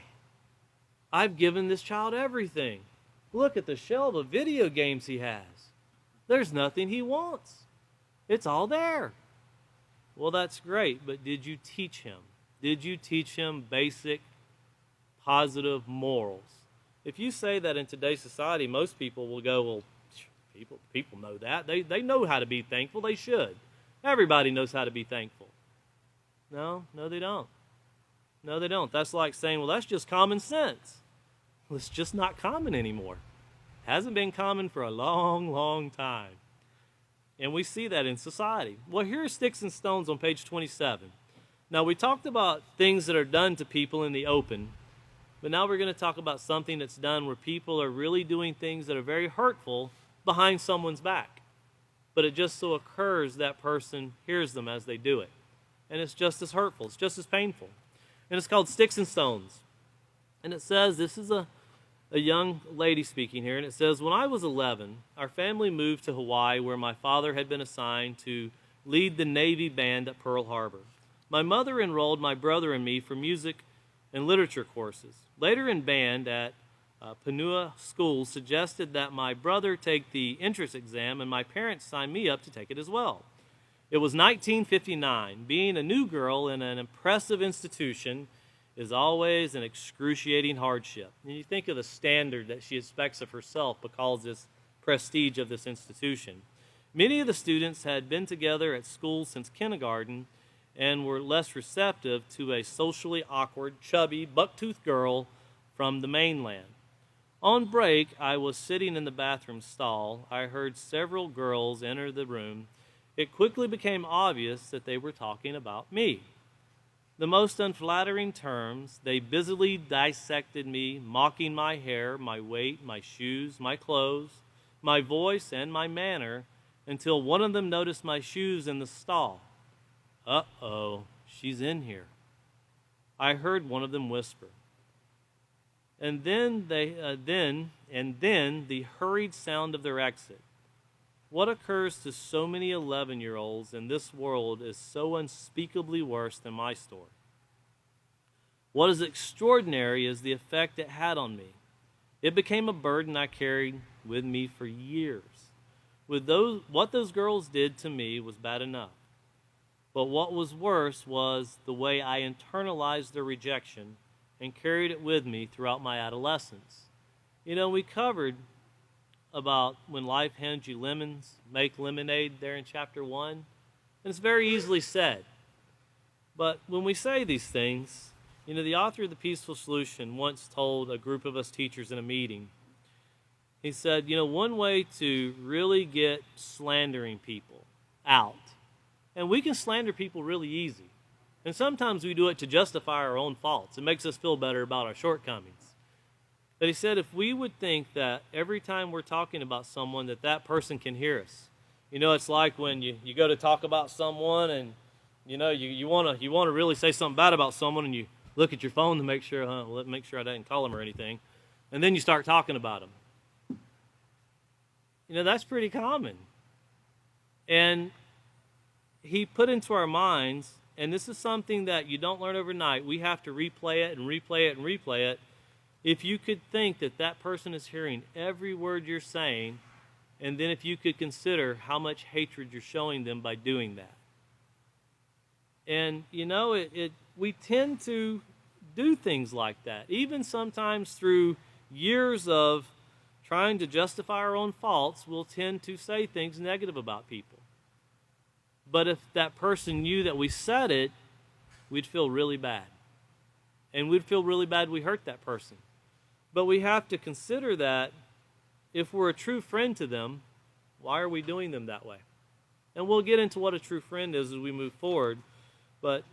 I've given this child everything. Look at the shelf of video games he has. There's nothing he wants. It's all there. Well, that's great, but did you teach him? Did you teach him basic, positive morals? If you say that in today's society, most people will go, well, people know that. They know how to be thankful. They should. Everybody knows how to be thankful. No, they don't. No, they don't. That's like saying, well, that's just common sense. Well, it's just not common anymore. It hasn't been common for a long, long time. And we see that in society. Well, here are Sticks and Stones on page 27. Now, we talked about things that are done to people in the open, but now we're going to talk about something that's done where people are really doing things that are very hurtful behind someone's back. But it just so occurs that person hears them as they do it. And it's just as hurtful. It's just as painful. And it's called Sticks and Stones. And it says, this is a young lady speaking here, and it says, when I was 11, our family moved to Hawaii, where my father had been assigned to lead the Navy band at Pearl Harbor. My mother enrolled my brother and me for music and literature courses. Later in band at Panua School suggested that my brother take the entrance exam, and my parents signed me up to take it as well. It was 1959. Being a new girl in an impressive institution is always an excruciating hardship. And you think of the standard that she expects of herself because of this prestige of this institution. Many of the students had been together at school since kindergarten and were less receptive to a socially awkward, chubby, buck-toothed girl from the mainland. On break, I was sitting in the bathroom stall. I heard several girls enter the room. It quickly became obvious that they were talking about me. The most unflattering terms, they busily dissected me, mocking my hair, my weight, my shoes, my clothes, my voice, and my manner, until one of them noticed my shoes in the stall. Uh-oh, she's in here. I heard one of them whisper. And then the hurried sound of their exit. what occurs to so many 11-year-olds in this world is so unspeakably worse than my story. What is extraordinary is the effect it had on me. It became a burden I carried with me for years. What those girls did to me was bad enough. But what was worse was the way I internalized their rejection and carried it with me throughout my adolescence. We covered about when life hands you lemons, make lemonade there in chapter 1. And it's very easily said. But when we say these things, the author of The Peaceful Solution once told a group of us teachers in a meeting, he said, one way to really get slandering people out, and we can slander people really easy, and sometimes we do it to justify our own faults. It makes us feel better about our shortcomings. But he said if we would think that every time we're talking about someone that person can hear us. It's like when you go to talk about someone and, you want to really say something bad about someone and you look at your phone to make sure I didn't call them or anything. And then you start talking about them. That's pretty common. And he put into our minds, and this is something that you don't learn overnight. We have to replay it and replay it and replay it. If you could think that person is hearing every word you're saying, and then if you could consider how much hatred you're showing them by doing that. And, we tend to do things like that, even sometimes through years of trying to justify our own faults, we'll tend to say things negative about people. But if that person knew that we said it, we'd feel really bad. And we'd feel really bad we hurt that person. But we have to consider that if we're a true friend to them, why are we doing them that way? And we'll get into what a true friend is as we move forward. But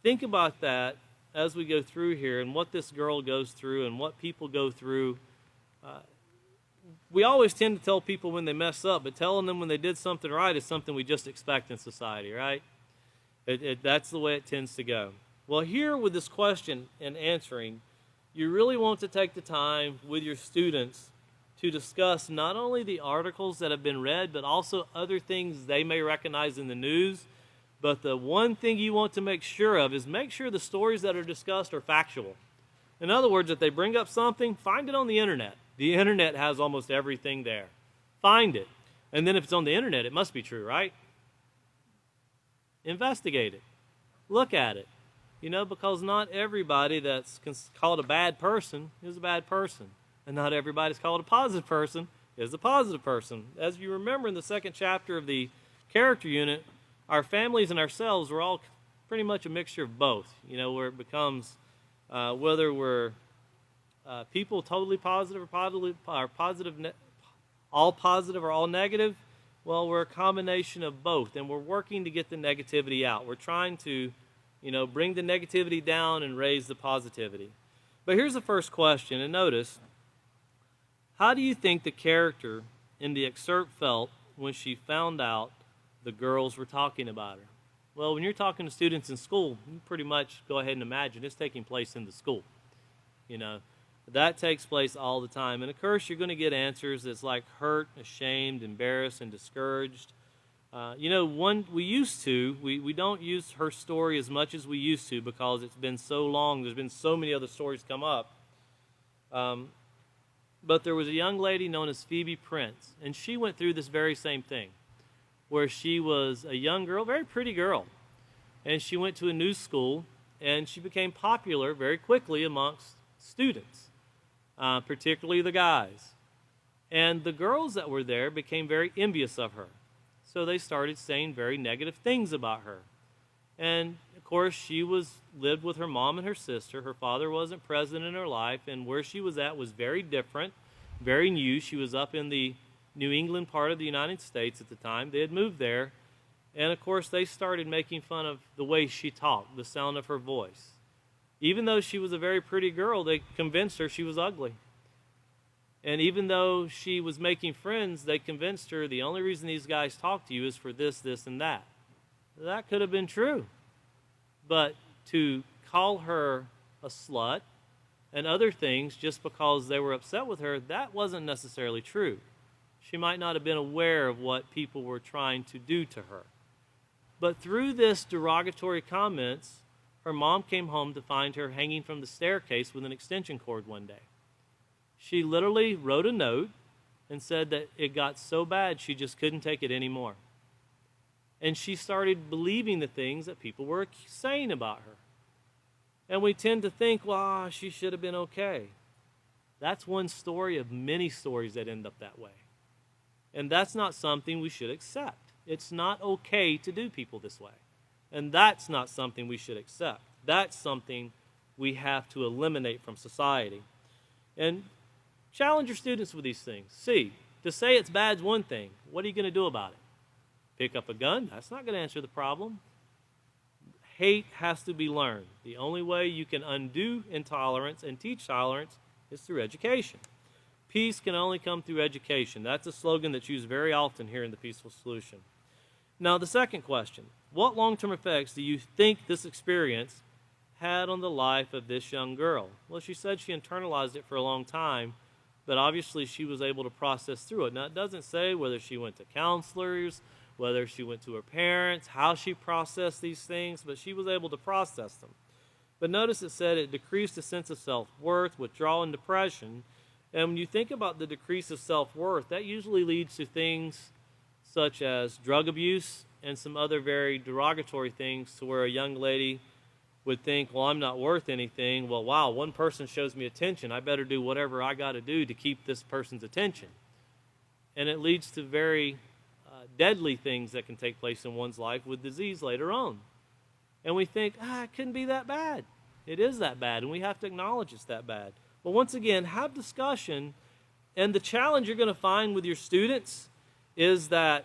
think about that as we go through here and what this girl goes through and what people go through. We always tend to tell people when they mess up, but telling them when they did something right is something we just expect in society, right? That's the way it tends to go. Well, here with this question and answering, you really want to take the time with your students to discuss not only the articles that have been read, but also other things they may recognize in the news. But the one thing you want to make sure of is make sure the stories that are discussed are factual. In other words, if they bring up something, find it on the internet. The internet has almost everything there. Find it. And then if it's on the internet, it must be true, right? Investigate it. Look at it. Because not everybody that's called a bad person is a bad person. And not everybody that's called a positive person is a positive person. As you remember in the second chapter of the character unit, our families and ourselves were all pretty much a mixture of both. Where it becomes whether we're people totally positive or positive, all positive or all negative, well, we're a combination of both. And we're working to get the negativity out. We're trying to bring the negativity down and raise the positivity. But here's the first question, and notice, how do you think the character in the excerpt felt when she found out the girls were talking about her? Well, when you're talking to students in school, you pretty much go ahead and imagine it's taking place in the school. That takes place all the time. And of course, you're going to get answers that's like hurt, ashamed, embarrassed, and discouraged. We don't use her story as much as we used to because it's been so long. There's been so many other stories come up. But there was a young lady known as Phoebe Prince, and she went through this very same thing, where she was a young girl, very pretty girl, and she went to a new school, and she became popular very quickly amongst students, particularly the guys. And the girls that were there became very envious of her. So they started saying very negative things about her. And, of course, she lived with her mom and her sister. Her father wasn't present in her life, and where she was at was very different, very new. She was up in the New England part of the United States at the time. They had moved there. And, of course, they started making fun of the way she talked, the sound of her voice. Even though she was a very pretty girl, they convinced her she was ugly. And even though she was making friends, they convinced her the only reason these guys talk to you is for this, this, and that. That could have been true. But to call her a slut and other things just because they were upset with her, that wasn't necessarily true. She might not have been aware of what people were trying to do to her. But through this derogatory comments, her mom came home to find her hanging from the staircase with an extension cord one day. She literally wrote a note and said that it got so bad she just couldn't take it anymore. And she started believing the things that people were saying about her. And we tend to think, well, she should have been okay. That's one story of many stories that end up that way. And that's not something we should accept. It's not okay to do people this way. And that's not something we should accept. That's something we have to eliminate from society. And challenge your students with these things. See, to say it's bad is one thing. What are you going to do about it? Pick up a gun? That's not going to answer the problem. Hate has to be learned. The only way you can undo intolerance and teach tolerance is through education. Peace can only come through education. That's a slogan that's used very often here in the Peaceful Solution. Now, the second question, what long-term effects do you think this experience had on the life of this young girl? Well, she said she internalized it for a long time, but obviously she was able to process through it. Now, it doesn't say whether she went to counselors, whether she went to her parents, how she processed these things, but she was able to process them. But notice it said it decreased a sense of self-worth, withdrawal, and depression. And when you think about the decrease of self-worth, that usually leads to things such as drug abuse and some other very derogatory things, to where a young lady would think, well, I'm not worth anything. Well, wow, one person shows me attention. I better do whatever I got to do to keep this person's attention. And it leads to very deadly things that can take place in one's life with disease later on. And we think, it couldn't be that bad. It is that bad, and we have to acknowledge it's that bad. But once again, have discussion, and the challenge you're going to find with your students is that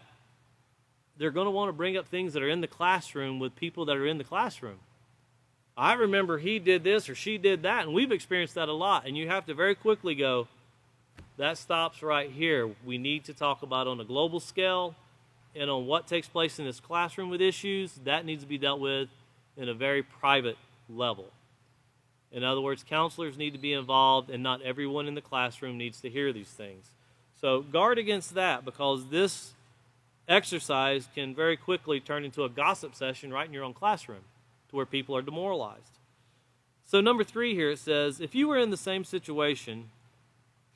they're going to want to bring up things that are in the classroom with people that are in the classroom. I remember he did this or she did that, and we've experienced that a lot, and you have to very quickly go, that stops right here. We need to talk about on a global scale, and on what takes place in this classroom with issues, that needs to be dealt with in a very private level. In other words, counselors need to be involved, and not everyone in the classroom needs to hear these things. So guard against that, because this exercise can very quickly turn into a gossip session right in your own classroom, to where people are demoralized. So number 3 here, it says, if you were in the same situation,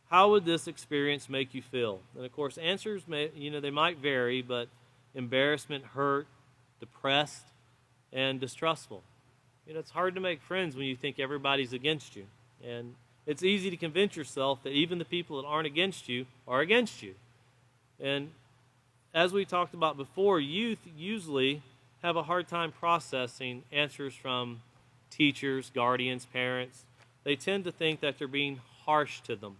how would this experience make you feel? And of course, answers they might vary, but embarrassment, hurt, depressed, and distrustful. It's hard to make friends when you think everybody's against you. And it's easy to convince yourself that even the people that aren't against you are against you. And as we talked about before, youth usually have a hard time processing answers from teachers, guardians, parents. They tend to think that they're being harsh to them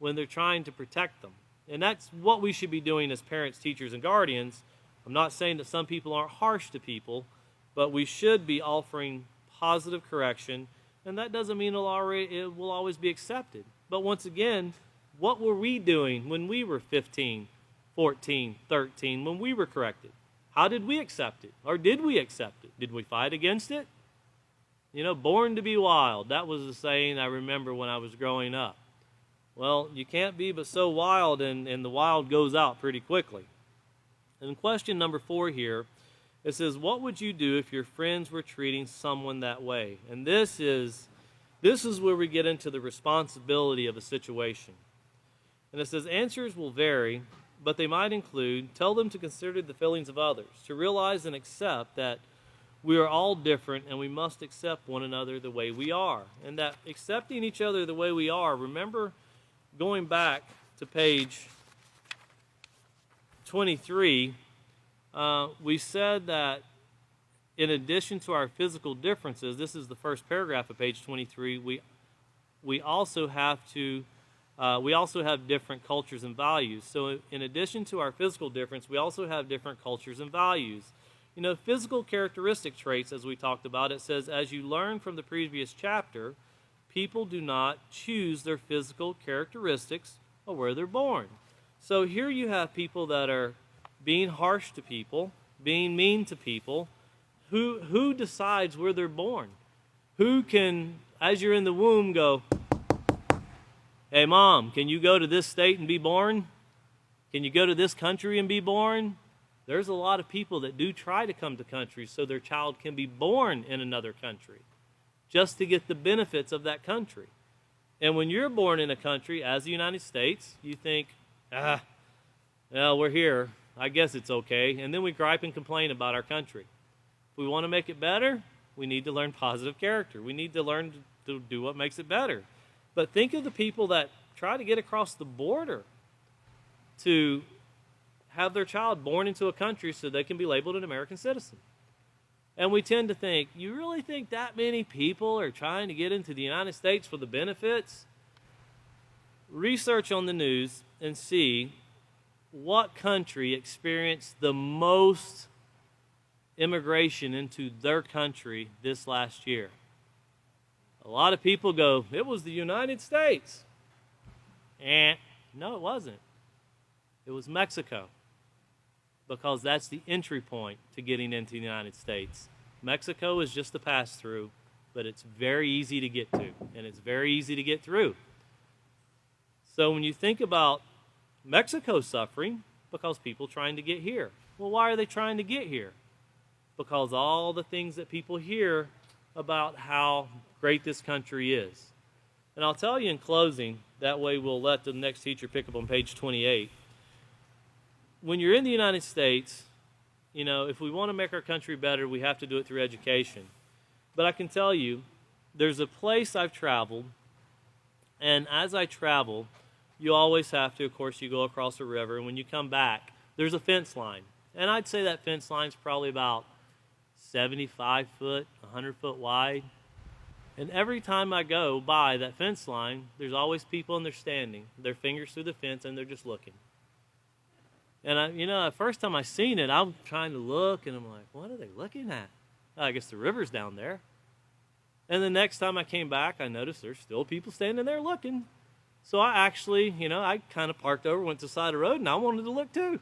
when they're trying to protect them. And that's what we should be doing as parents, teachers, and guardians. I'm not saying that some people aren't harsh to people, but we should be offering positive correction, and that doesn't mean it will always be accepted. But once again, what were we doing when we were 15, 14, 13, when we were corrected? How did we accept it? Or did we accept it? Did we fight against it? Born to be wild. That was the saying I remember when I was growing up. Well, you can't be but so wild, and the wild goes out pretty quickly. And question number 4 here, it says, what would you do if your friends were treating someone that way? And this is where we get into the responsibility of a situation. And it says, answers will vary, but they might include, tell them to consider the feelings of others, to realize and accept that we are all different and we must accept one another the way we are. And that accepting each other the way we are, remember going back to page 23, we said that in addition to our physical differences, this is the first paragraph of page 23, we also have different cultures and values. So in addition to our physical difference, we also have different cultures and values. Physical characteristic traits, as we talked about, it says, as you learn from the previous chapter, people do not choose their physical characteristics or where they're born. So here you have people that are being harsh to people, being mean to people. Who decides where they're born? Who can, as you're in the womb, go, hey, Mom, can you go to this state and be born? Can you go to this country and be born? There's a lot of people that do try to come to countries so their child can be born in another country just to get the benefits of that country. And when you're born in a country as the United States, you think, well, we're here. I guess it's okay. And then we gripe and complain about our country. If we want to make it better, we need to learn positive character. We need to learn to do what makes it better. But think of the people that try to get across the border to have their child born into a country so they can be labeled an American citizen. And we tend to think, you really think that many people are trying to get into the United States for the benefits? Research on the news and see what country experienced the most immigration into their country this last year. A lot of people go, it was the United States. No, it wasn't. It was Mexico, because that's the entry point to getting into the United States. Mexico is just a pass-through, but it's very easy to get to, and it's very easy to get through. So when you think about Mexico suffering, because people trying to get here. Well, why are they trying to get here? Because all the things that people hear about how great this country is. And I'll tell you in closing, that way we'll let the next teacher pick up on page 28. When you're in the United States, you know, if we want to make our country better, we have to do it through education. But I can tell you, there's a place I've traveled, and as I travel, you always have to, of course, you go across a river, and when you come back, there's a fence line. And I'd say that fence line's probably about 75 foot, 100 foot wide. And every time I go by that fence line, there's always people and they're standing, their fingers through the fence, and they're just looking. And the first time I seen it, I'm trying to look, and I'm like, what are they looking at? I guess the river's down there. And the next time I came back, I noticed there's still people standing there looking. So I actually, I kind of parked over, went to the side of the road, and I wanted to look too.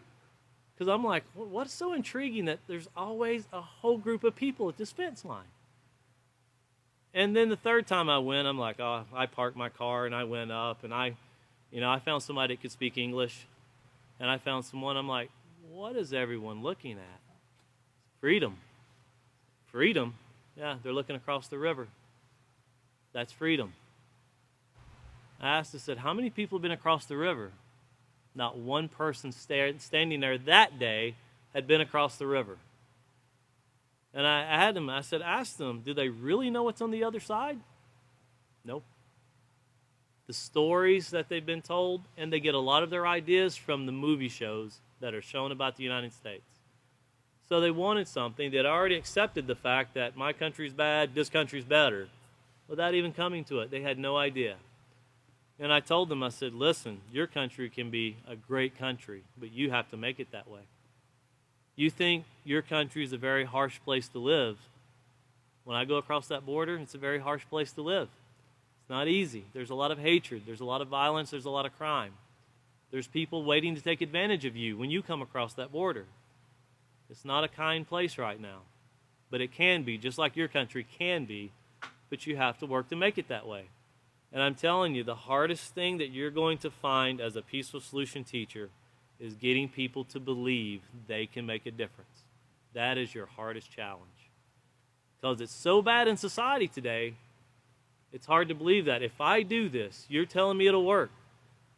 Because I'm like, what's so intriguing that there's always a whole group of people at this fence line? And then the third time I went, I'm like, I parked my car, and I went up, and I found somebody that could speak English. And I found someone, I'm like, what is everyone looking at? Freedom. Freedom? Yeah, they're looking across the river. That's freedom. I said, how many people have been across the river? Not one person standing there that day had been across the river. And I had them, I said, ask them, do they really know what's on the other side? Nope. The stories that they've been told, and they get a lot of their ideas from the movie shows that are shown about the United States. So they wanted something that already accepted the fact that my country's bad, this country's better. Without even coming to it, they had no idea. And I told them, I said, listen, your country can be a great country, but you have to make it that way. You think your country is a very harsh place to live. When I go across that border, it's a very harsh place to live. It's not easy. There's a lot of hatred. There's a lot of violence. There's a lot of crime. There's people waiting to take advantage of you when you come across that border. It's not a kind place right now, but it can be, just like your country can be, but you have to work to make it that way. And I'm telling you, the hardest thing that you're going to find as a peaceful solution teacher is getting people to believe they can make a difference. That is your hardest challenge. Because it's so bad in society today, it's hard to believe that. If I do this, you're telling me it'll work.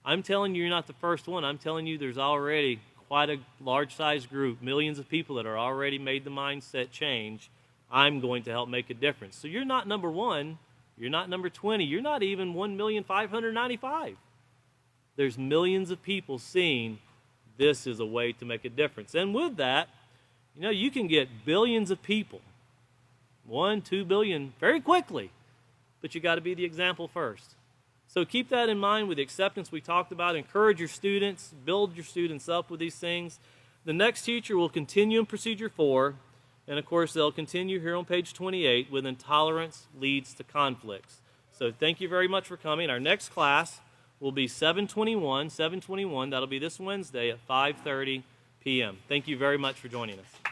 I'm telling you, you're not the first one. I'm telling you there's already quite a large-sized group, millions of people that are already made the mindset change. I'm going to help make a difference. So you're not number 1. You're not number 20. You're not even 1,595,000. There's millions of people seeing this is a way to make a difference. And with that, you can get billions of people, 1, 2 billion, very quickly. But you got to be the example first. So keep that in mind with the acceptance we talked about. Encourage your students, build your students up with these things. The next teacher will continue in Procedure 4, and of course they'll continue here on page 28 with intolerance leads to conflicts. So thank you very much for coming. Our next class will be 7/21. That'll be this Wednesday at 5:30 p.m. Thank you very much for joining us.